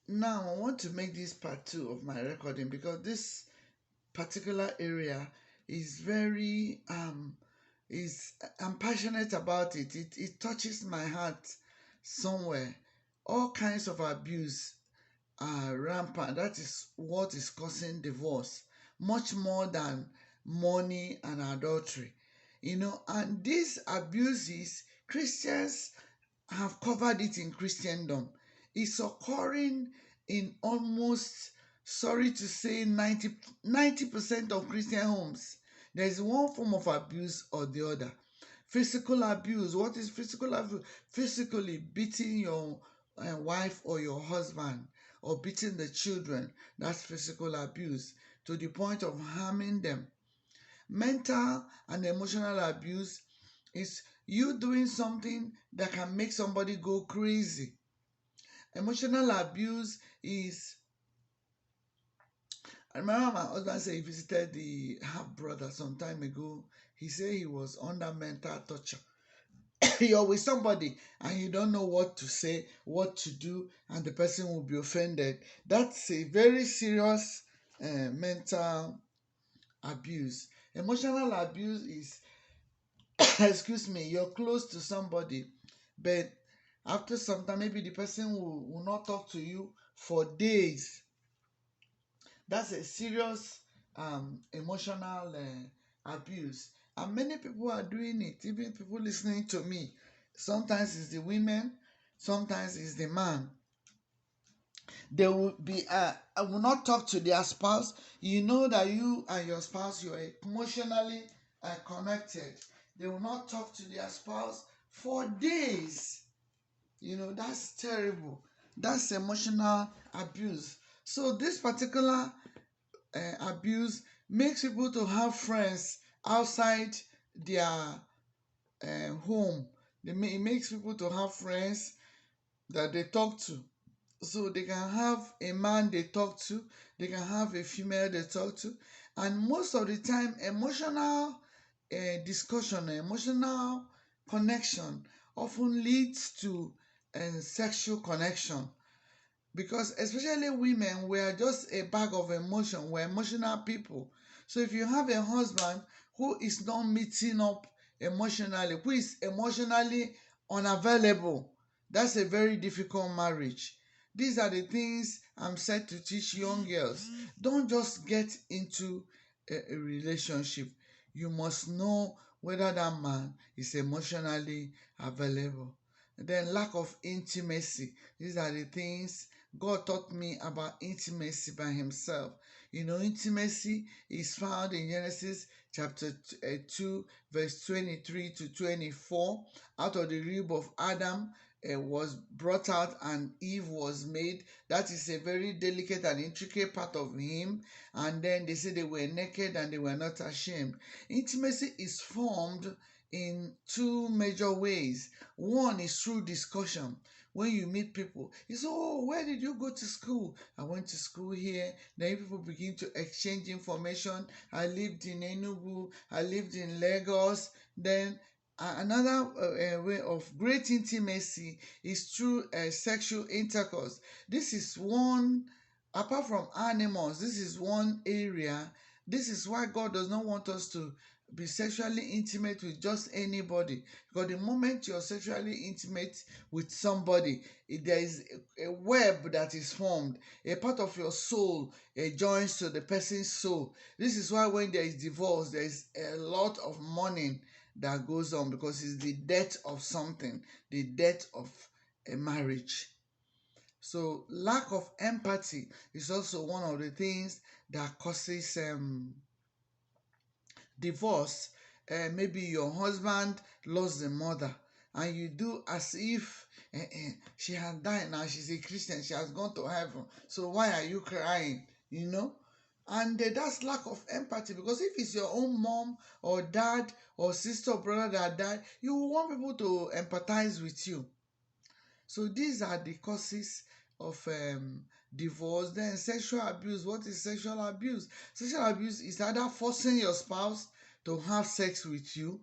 Now I want to make this part two of my recording because this particular area is very is I'm passionate about it. It touches my heart somewhere. All kinds of abuse are rampant. That is what is causing divorce, much more than money and adultery. And these abuses, Christians have covered it in Christendom. It's occurring in almost, sorry to say, 90% of Christian homes. There is one form of abuse or the other. Physical abuse. What is physical abuse? Physically beating your wife or your husband, or beating the children. That's physical abuse to the point of harming them. Mental and emotional abuse is you doing something that can make somebody go crazy. Emotional abuse is, I remember my husband said he visited the half brother some time ago. He said he was under mental torture. You're with somebody and you don't know what to say, what to do, and the person will be offended. That's a very serious mental abuse. Emotional abuse is excuse me, you're close to somebody, but after some time, maybe the person will not talk to you for days. That's a serious emotional abuse. And many people are doing it, even people listening to me. Sometimes it's the women, sometimes it's the man. They will be will not talk to their spouse. You know that you and your spouse, you are emotionally connected. They will not talk to their spouse for days. That's terrible. That's emotional abuse. So this particular abuse makes people to have friends outside their home. It makes people to have friends that they talk to. So they can have a man they talk to, they can have a female they talk to, and most of the time, emotional discussion, emotional connection often leads to sexual connection, because especially women, we are just a bag of emotion. We're emotional people. So if you have a husband who is not meeting up emotionally, who is emotionally unavailable, that's a very difficult marriage. These are the things I'm set to teach young girls. Don't just get into a relationship. You must know whether that man is emotionally available. And then lack of intimacy. These are the things God taught me about intimacy by himself. Intimacy is found in Genesis chapter 2, verse 23 to 24. Out of the rib of Adam was brought out and Eve was made. That is a very delicate and intricate part of him. And then they say they were naked and they were not ashamed. Intimacy is formed in two major ways. One is through discussion. When you meet people, you say, "Oh, where did you go to school?" "I went to school here." Then people begin to exchange information. "I lived in Enugu." "I lived in Lagos." Then another way of great intimacy is through sexual intercourse. This is one, apart from animals, this is one area. This is why God does not want us to be sexually intimate with just anybody, because the moment you're sexually intimate with somebody, there is a web that is formed. A part of your soul joins to the person's soul. This is why when there is divorce, there is a lot of mourning that goes on, because it's the death of something, the death of a marriage. So lack of empathy is also one of the things that causes divorce. Maybe your husband lost the mother and you do as if she has died. Now she's a Christian, she has gone to heaven, so why are you crying? And that's lack of empathy, because if it's your own mom or dad or sister or brother that died, you will want people to empathize with you. So these are the causes of divorce. Then sexual abuse. What is sexual abuse? Sexual abuse is either forcing your spouse to have sex with you,